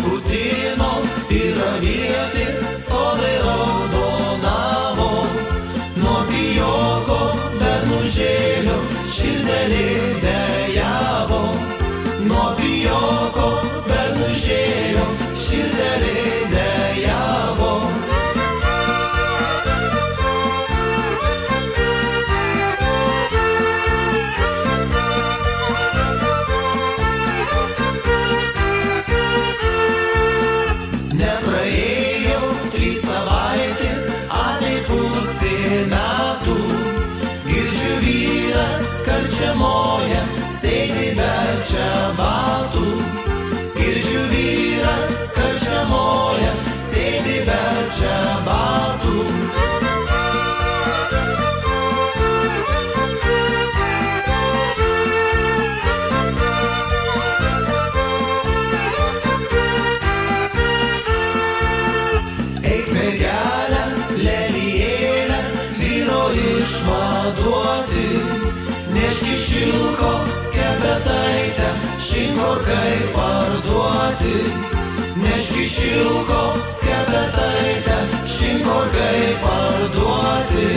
putino ir avietis sodai raudonavo. Nuo pijoko bernužėlio širdelė dejavo. Nuo pijoko bernužėlio širdelė dejavo. Nepraėjo 3 savaitės, anei pusė metų. Girdžiu vyras karčiamoje, sėdi be čebatų. Girdžiu vyras karčiamoje, sėdi be čebatų. Mergelę, lelijėlę, vyro išvaduoti. Neški šilko skepetaitę, šinkorkai parduoti. Neški šilko skepetaitę, šinkorkai parduoti.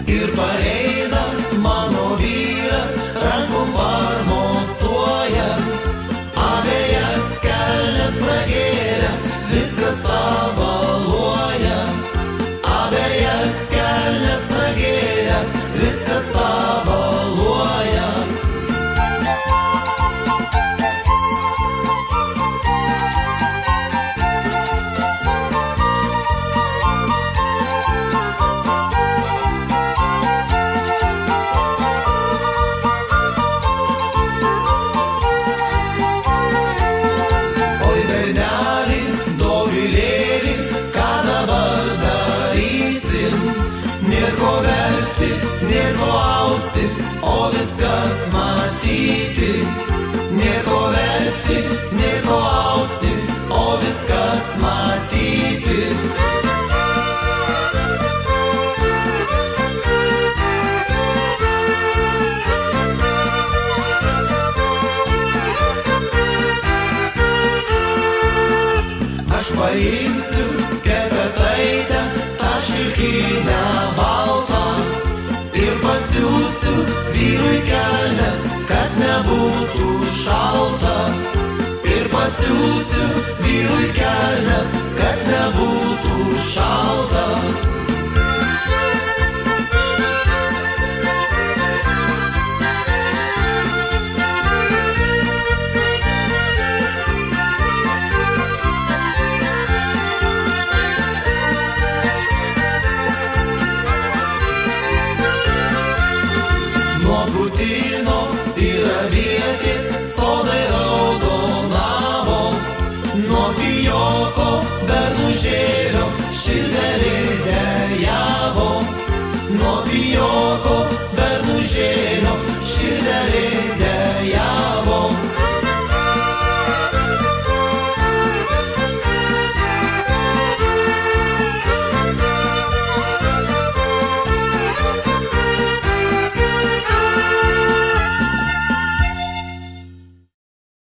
Ir pareina mano vyras, rankom parmosuoja. Abejas kelnes pragėręs, viskas tabaluoja. Abejas kelnes pragėręs, viskas tabaluoja. Nieko verkti, nieko austi, o viskas matyti. Nieko verkti, nieko austi, o viskas matyti. Aš paimsiu skepetaitę, tą šilkinę baltą, ir pasiūsiu vyrui kelnes, kad nebūtų šalta. Ir pasiūsiu vyrui kelnes,